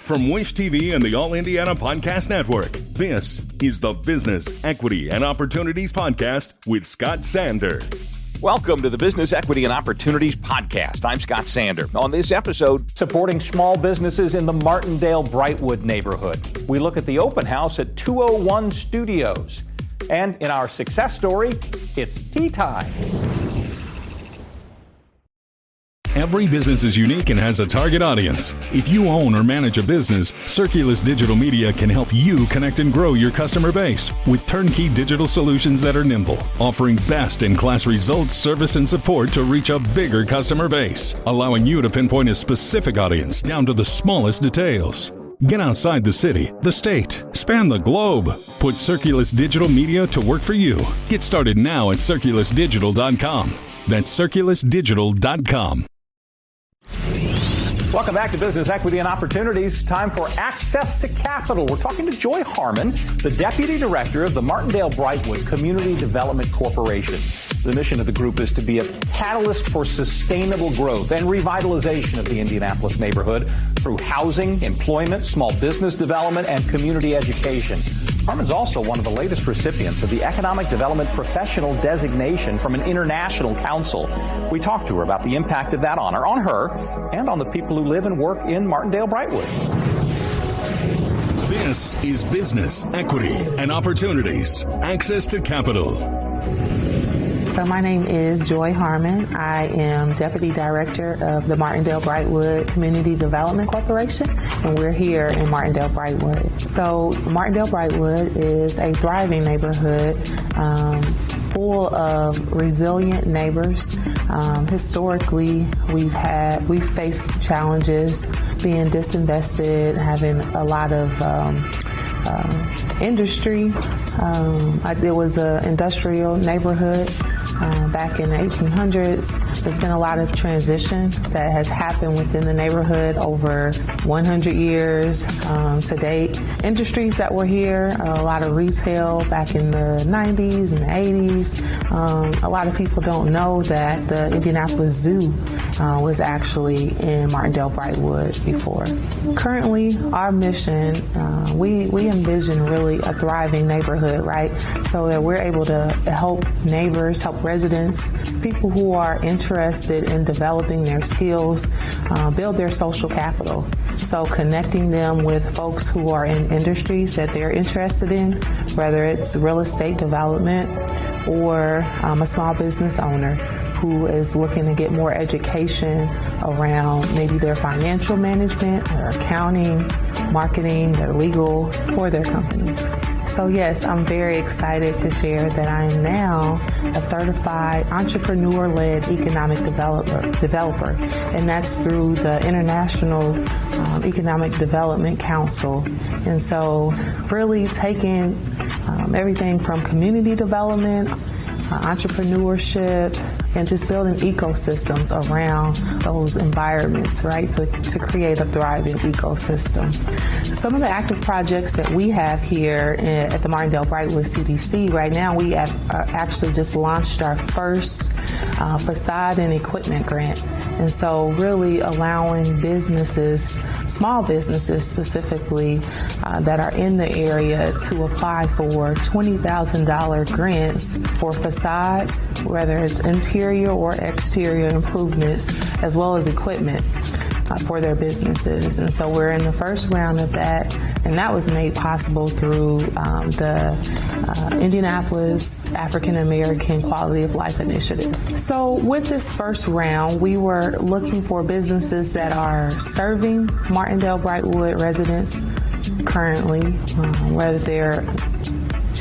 From Wish TV and the All Indiana Podcast Network, this is the Business, Equity, and Opportunities Podcast with Scott Sander. Welcome to the Business, Equity, and Opportunities Podcast. I'm Scott Sander. On this episode, supporting small businesses in the Martindale-Brightwood Neighborhood. We look at the open house at 201 Studios. And in our success story, it's tea time. Every business is unique and has a target audience. If you own or manage a business, Circulus Digital Media can help you connect and grow your customer base with turnkey digital solutions that are nimble, offering best-in-class results, service, and support to reach a bigger customer base, allowing you to pinpoint a specific audience down to the smallest details. Get outside the city, the state, span the globe. Put Circulus Digital Media to work for you. Get started now at circulusdigital.com. That's circulusdigital.com. Welcome back to Business, Equity, and Opportunities. Time for Access to Capital. We're talking to Joy Harmon, the Deputy Director of the Martindale-Brightwood Community Development Corporation. The mission of the group is to be a catalyst for sustainable growth and revitalization of the Indianapolis neighborhood through housing, employment, small business development, and community education. Harmon's also one of the latest recipients of the Economic Development Professional designation from an international council. We talked to her about the impact of that on her, and on the people who live and work in Martindale-Brightwood. This is Business, Equity, and Opportunities. Access to Capital. So my name is Joy Harmon. I am Deputy Director of the Martindale-Brightwood Community Development Corporation, and we're here in Martindale-Brightwood. So Martindale-Brightwood is a thriving neighborhood full of resilient neighbors. Historically, we've faced challenges, being disinvested, having a lot of industry. It was an industrial neighborhood back in the 1800s. There's been a lot of transition that has happened within the neighborhood over 100 years to date. Industries that were here, a lot of retail back in the 90s and the 80s. A lot of people don't know that the Indianapolis Zoo was actually in Martindale-Brightwood before. Currently, our mission, we envision really a thriving neighborhood, right? So that we're able to help neighbors, help residents, people who are interested in developing their skills, build their social capital. So connecting them with folks who are in industries that they're interested in, whether it's real estate development or a small business owner who is looking to get more education around maybe their financial management, their accounting, marketing, their legal, or their companies. So yes, I'm very excited to share that I am now a certified entrepreneur-led economic developer, and that's through the International Economic Development Council. And so really taking everything from community development, entrepreneurship, and just building ecosystems around those environments, right, to create a thriving ecosystem. Some of the active projects that we have here at the Martindale-Brightwood CDC, right now we have actually just launched our first facade and equipment grant. And so really allowing businesses, small businesses specifically, that are in the area to apply for $20,000 grants for facade, whether it's interior or exterior improvements, as well as equipment for their businesses. And so we're in the first round of that, and that was made possible through the Indianapolis African American Quality of Life Initiative. So with this first round, we were looking for businesses that are serving Martindale-Brightwood residents currently, whether they're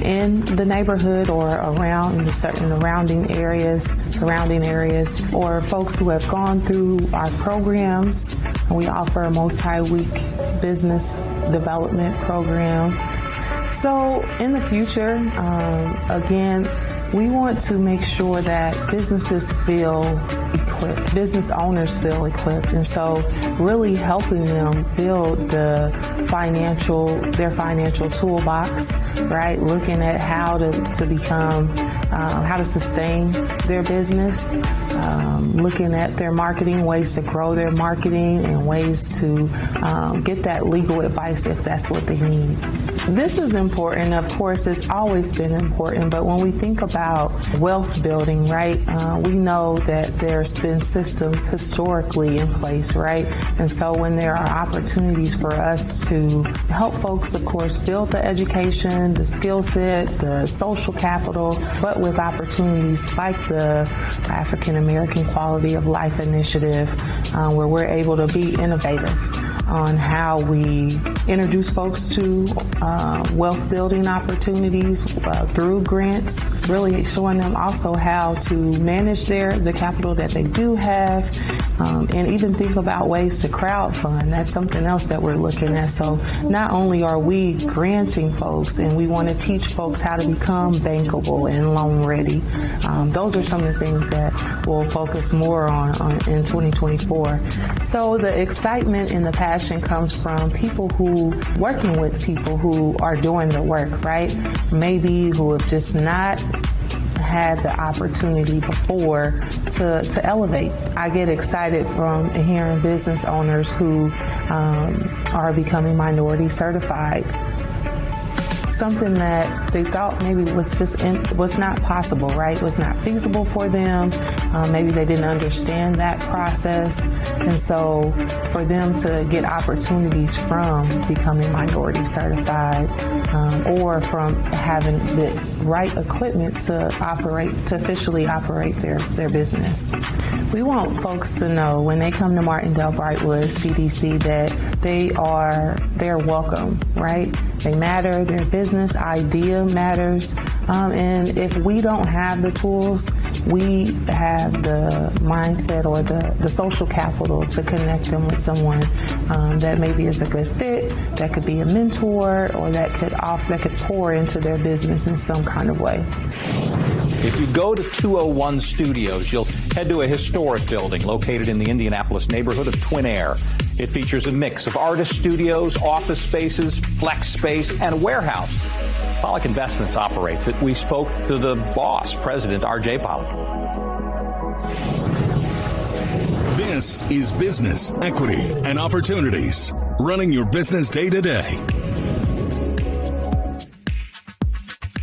in the neighborhood or around in the certain surrounding areas, or folks who have gone through our programs. We offer a multi-week business development program. So in the future, again, we want to make sure that businesses feel equipped, business owners feel equipped, and so really helping them build their financial toolbox, right? Looking at how to become how to sustain their business, looking at their marketing, ways to grow their marketing, and ways to get that legal advice if that's what they need. This is important. Of course, it's always been important, but when we think about wealth building, right, we know that there's been systems historically in place, right? And so when there are opportunities for us to help folks, of course, build the education, the skill set, the social capital, but with opportunities like the African American Quality of Life Initiative, where we're able to be innovative on how we introduce folks to wealth building opportunities through grants, really showing them also how to manage the capital that they do have, and even think about ways to crowdfund. That's something else that we're looking at. So not only are we granting folks, and we want to teach folks how to become bankable and loan ready, those are some of the things that we'll focus more on in 2024. So the excitement and the passion comes from people working with people who are doing the work, right? Maybe who have just not had the opportunity before to elevate. I get excited from hearing business owners who are becoming minority certified. Something that they thought maybe was not possible, right? Was not feasible for them. Maybe they didn't understand that process. And so for them to get opportunities from becoming minority certified, or from having the right equipment to officially operate their business. We want folks to know when they come to Martindale-Brightwood CDC that they're welcome, right? They matter, their business idea matters, and if we don't have the tools, we have the mindset or the social capital to connect them with someone that maybe is a good fit, that could be a mentor, or that could pour into their business in some kind of way. If you go to 201 Studios, you'll head to a historic building located in the Indianapolis neighborhood of Twin Air. It features a mix of artist studios, office spaces, flex space, and a warehouse. Pollock Investments operates it. We spoke to the boss, President R.J. Pollock. This is Business, Equity, and Opportunities, running your business day to day.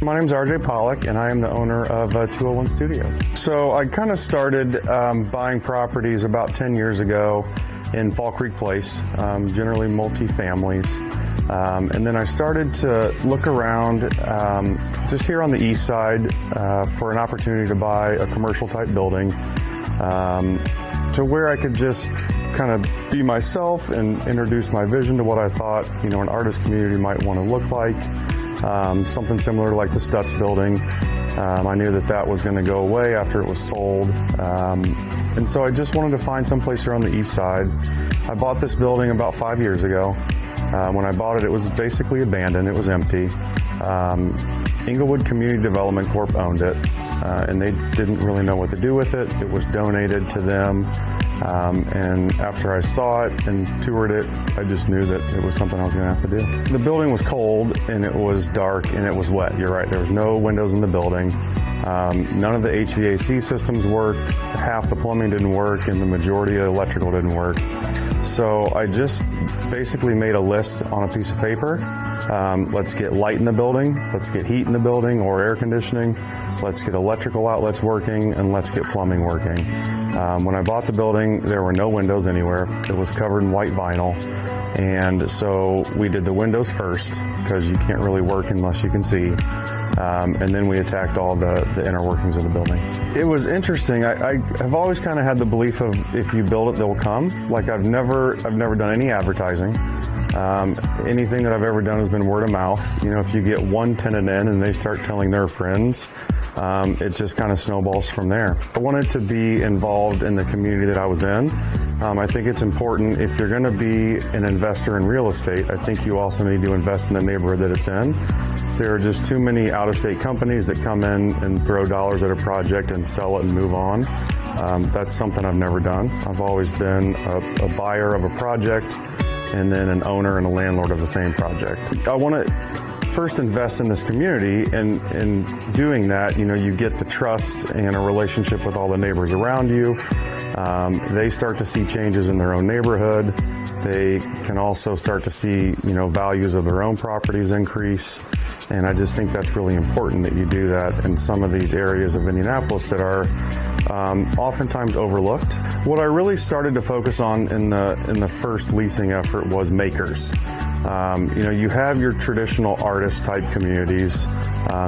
My name is R.J. Pollock, and I am the owner of 201 Studios. So I kind of started buying properties about 10 years ago in Fall Creek Place, generally multi-families. And then I started to look around just here on the east side for an opportunity to buy a commercial-type building to where I could just kind of be myself and introduce my vision to what I thought, an artist community might want to look like. Something similar like the Stutz building. I knew that was going to go away after it was sold. And so I just wanted to find some place here on the east side. I bought this building about 5 years ago. When I bought it, it was basically abandoned. It was empty. Inglewood Community Development Corp owned it, and they didn't really know what to do with it. It was donated to them. And after I saw it and toured it, I just knew that it was something I was going to have to do. The building was cold, and it was dark, and it was wet. You're right. There was no windows in the building. None of the HVAC systems worked. Half the plumbing didn't work, and the majority of electrical didn't work. So I just basically made a list on a piece of paper. Let's get light in the building. Let's get heat in the building or air conditioning. Let's get electrical outlets working, and let's get plumbing working. When I bought the building, there were no windows anywhere. It was covered in white vinyl. And so we did the windows first because you can't really work unless you can see. And then we attacked all the inner workings of the building. It was interesting. I have always kind of had the belief of if you build it, they'll come. Like I've never done any advertising. Anything that I've ever done has been word of mouth. If you get one tenant in and they start telling their friends, it just kind of snowballs from there. I wanted to be involved in the community that I was in. I think it's important if you're going to be an investor in real estate, I think you also need to invest in the neighborhood that it's in. There are just too many out-of-state companies that come in and throw dollars at a project and sell it and move on. That's something I've never done. I've always been a buyer of a project and then an owner and a landlord of the same project. I want to first invest in this community, and in doing that, you get the trust and a relationship with all the neighbors around you. They start to see changes in their own neighborhood. They can also start to see, values of their own properties increase. And I just think that's really important that you do that in some of these areas of Indianapolis that are oftentimes overlooked. What I really started to focus on in the first leasing effort was makers. You have your traditional artist type communities.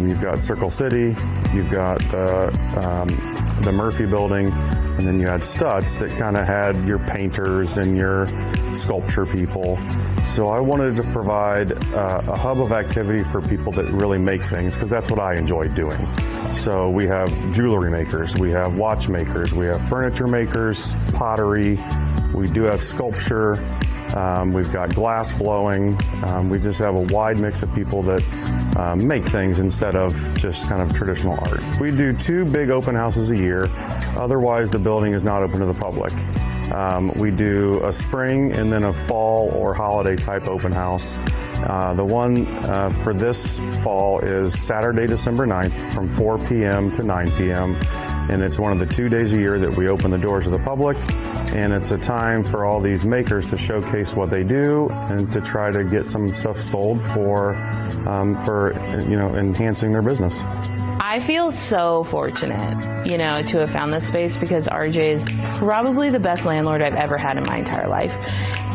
You've got Circle City, you've got the Murphy Building, and then you had Stutz that kind of had your painters and your sculpture people. So I wanted to provide a hub of activity for people that really make things, because that's what I enjoy doing. So we have jewelry makers, we have watchmakers, we have furniture makers, pottery, we do have sculpture, we've got glass blowing. We just have a wide mix of people that make things instead of just kind of traditional art. We do 2 big open houses a year. Otherwise, the building is not open to the public. We do a spring and then a fall or holiday type open house. The one for this fall is Saturday, December 9th from 4 p.m. to 9 p.m. And it's one of the 2 days a year that we open the doors to the public. And it's a time for all these makers to showcase what they do and to try to get some stuff sold for enhancing their business. I feel so fortunate, to have found this space, because RJ is probably the best landlord I've ever had in my entire life.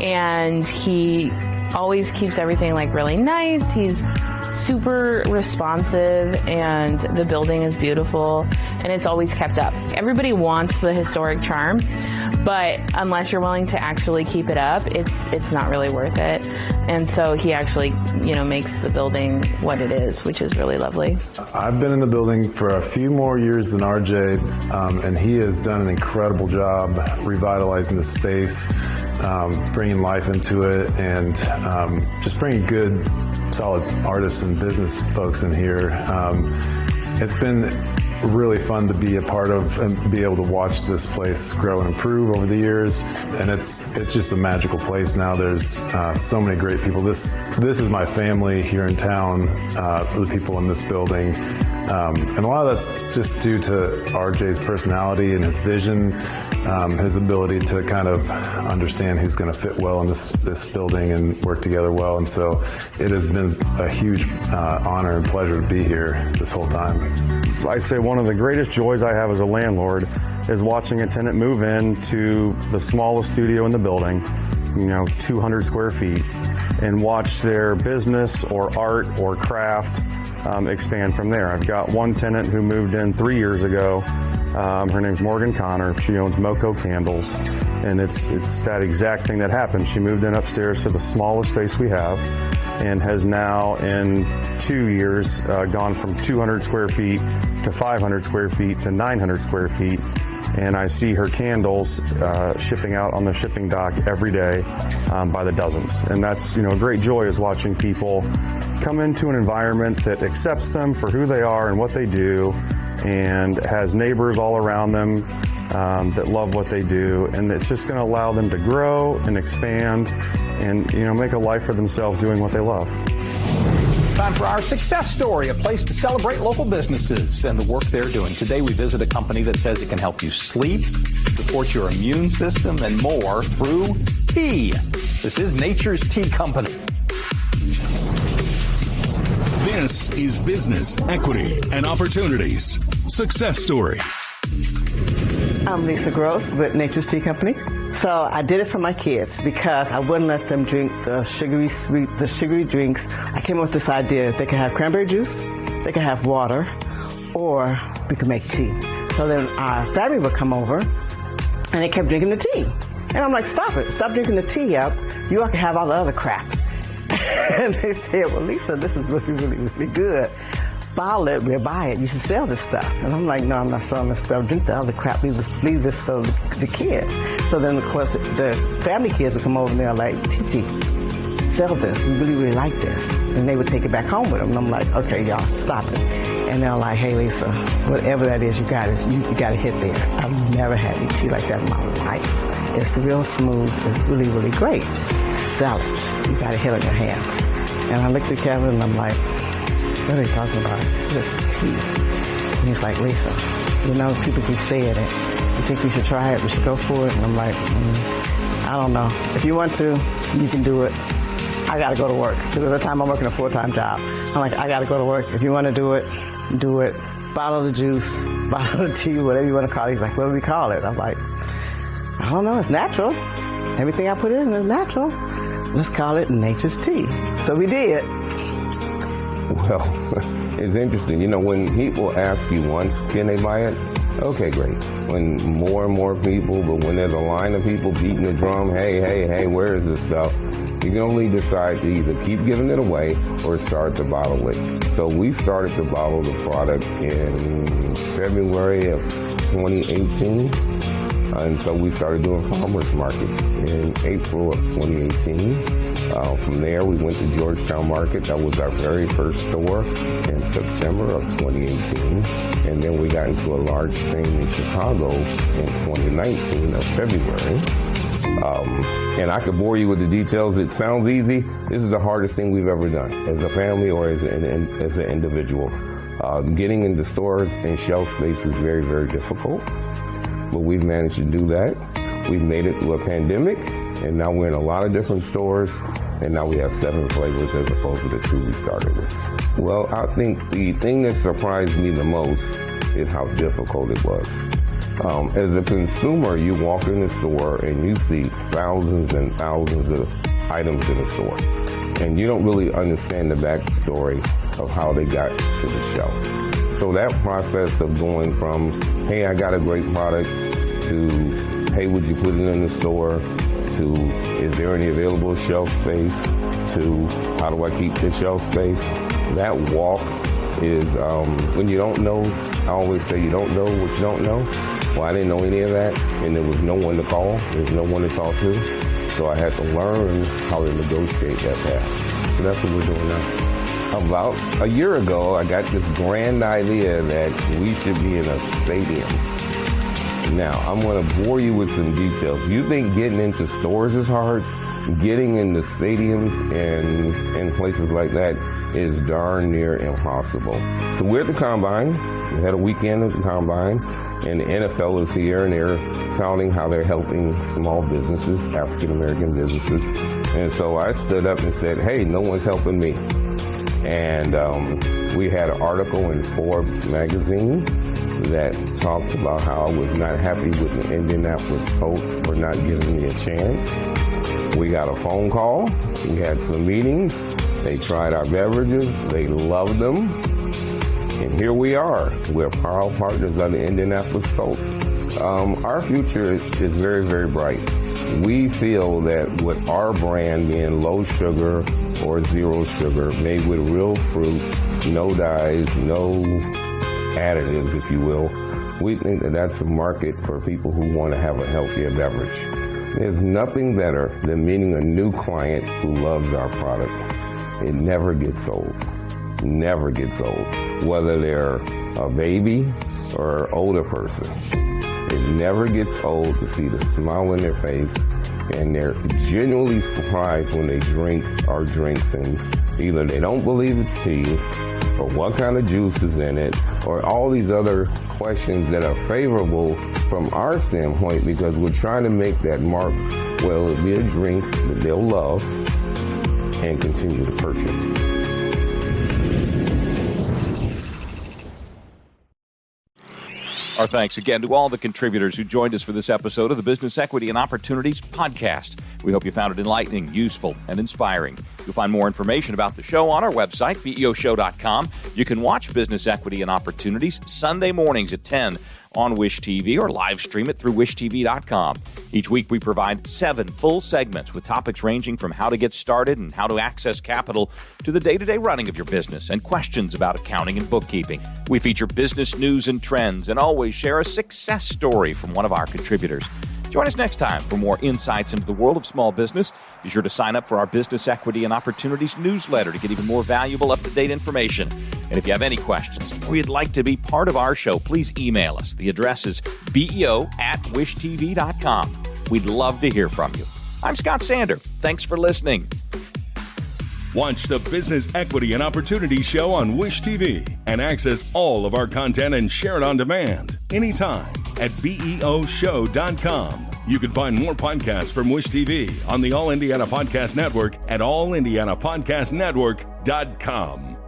And he always keeps everything really nice. He's super responsive, and the building is beautiful, and it's always kept up. Everybody wants the historic charm, but unless you're willing to actually keep it up, it's not really worth it. And so he actually, makes the building what it is, which is really lovely. I've been in the building for a few more years than RJ, and he has done an incredible job revitalizing the space, bringing life into it, and just bringing good, solid artists and business folks in here. It's been really fun to be a part of and be able to watch this place grow and improve over the years. And it's just a magical place now. There's so many great people. This is my family here in town, the people in this building. And a lot of that's just due to RJ's personality and his vision, his ability to kind of understand who's going to fit well in this building and work together well. And so it has been a huge honor and pleasure to be here this whole time. I say one of the greatest joys I have as a landlord is watching a tenant move into the smallest studio in the building, 200 square feet, and watch their business or art or craft expand from there. I've got one tenant who moved in 3 years ago. Her name's Morgan Connor. She owns Moco Candles, and it's that exact thing that happened. She moved in upstairs to the smallest space we have, and has now in 2 years gone from 200 square feet to 500 square feet to 900 square feet. And I see her candles shipping out on the shipping dock every day by the dozens. And that's, a great joy, is watching people come into an environment that accepts them for who they are and what they do, and has neighbors all around them that love what they do. And it's just going to allow them to grow and expand and, make a life for themselves doing what they love. Time for our success story, a place to celebrate local businesses and the work they're doing. Today we visit a company that says it can help you sleep, support your immune system, and more through tea. This is Nature's Tea Company. This is Business, Equity, and Opportunities Success Story. I'm Lisa Gross with Nature's Tea Company. So I did it for my kids because I wouldn't let them drink the sugary drinks. I came up with this idea: they could have cranberry juice, they could have water, or we could make tea. So then our family would come over, and they kept drinking the tea. And I'm like, stop it, stop drinking the tea up. You all can have all the other crap. And they said, well, Lisa, this is really, really, really good. Bottle it, we'll buy it. You should sell this stuff. And I'm like, no, I'm not selling this stuff. Drink the other crap. Leave this for the kids. So then, of course, the family kids would come over and they're like, Titi, sell this. We really, really like this. And they would take it back home with them. And I'm like, okay, y'all, stop it. And they're like, hey, Lisa, whatever that is, you got to hit there. I've never had any tea like that in my life. It's real smooth. It's really, really great. Sell it. You got to hit on your hands. And I looked at Kevin and I'm like, what are you talking about? It's just tea. And he's like, Lisa, people keep saying it. You think we should try it? We should go for it? And I'm like, I don't know. If you want to, you can do it. I got to go to work. Because at the time I'm working a full-time job. I'm like, I got to go to work. If you want to do it, do it. Bottle of juice, bottle of tea, whatever you want to call it. He's like, what do we call it? I'm like, I don't know. It's natural. Everything I put in is natural. Let's call it Nature's Tea. So we did. Well, it's interesting. When people ask you once, can they buy it? Okay, great. When more and more people, but when there's a line of people beating the drum, hey, where is this stuff? You can only decide to either keep giving it away or start to bottle it. So we started to bottle the product in February of 2018. And so we started doing farmers markets in April of 2018. From there, we went to Georgetown Market. That was our very first store in September of 2018. And then we got into a large chain in Chicago in 2019 of February. And I could bore you with the details. It sounds easy. This is the hardest thing we've ever done as a family or as an individual. Getting into stores and shelf space is very, very difficult. But we've managed to do that. We've made it through a pandemic, and now we're in a lot of different stores, and now we have 7 flavors as opposed to the 2 we started with. Well, I think the thing that surprised me the most is how difficult it was. As a consumer, you walk in the store and you see thousands and thousands of items in the store, and you don't really understand the backstory of how they got to the shelf. So that process of going from, hey, I got a great product, to, hey, would you put it in the store, to, is there any available shelf space, to, how do I keep the shelf space? That walk is, when you don't know, I always say you don't know what you don't know. Well, I didn't know any of that, and there was no one to call, there's no one to talk to. So I had to learn how to negotiate that path. So that's what we're doing now. About a year ago, I got this grand idea that we should be in a stadium. Now, I'm going to bore you with some details. You think getting into stores is hard? Getting into stadiums and places like that is darn near impossible. So we're at the Combine. We had a weekend at the Combine, and the NFL is here, and they're touting how they're helping small businesses, African-American businesses. And so I stood up and said, hey, no one's helping me. And we had an article in Forbes magazine that talked about how I was not happy with the Indianapolis Colts for not giving me a chance. We got a phone call. We had some meetings. They tried our beverages. They loved them. And here we are. We're proud partners of the Indianapolis Colts. Our future is very, very bright. We feel that with our brand being low sugar or zero sugar, made with real fruit, no dyes, no additives, if you will, we think that that's a market for people who want to have a healthier beverage. There's nothing better than meeting a new client who loves our product. It never gets old. Never gets old. Whether they're a baby or an older person. It never gets old to see the smile in their face, and they're genuinely surprised when they drink our drinks, and either they don't believe it's tea, or what kind of juice is in it, or all these other questions that are favorable from our standpoint, because we're trying to make that mark, well, it'll be a drink that they'll love and continue to purchase. Our thanks again to all the contributors who joined us for this episode of the Business Equity and Opportunities podcast. We hope you found it enlightening, useful, and inspiring. You'll find more information about the show on our website, BEOshow.com. You can watch Business Equity and Opportunities Sunday mornings at 10 on Wish TV or live stream it through wishtv.com. Each week we provide 7 full segments with topics ranging from how to get started and how to access capital to the day-to-day running of your business and questions about accounting and bookkeeping. We feature business news and trends and always share a success story from one of our contributors. Join us next time for more insights into the world of small business. Be sure to sign up for our Business Equity and Opportunities newsletter to get even more valuable, up-to-date information. And if you have any questions or you'd like to be part of our show, please email us. The address is beo@wishtv.com. We'd love to hear from you. I'm Scott Sander. Thanks for listening. Watch the Business Equity and Opportunity Show on Wish TV and access all of our content and share it on demand anytime at BEOshow.com. You can find more podcasts from Wish TV on the All Indiana Podcast Network at allindianapodcastnetwork.com.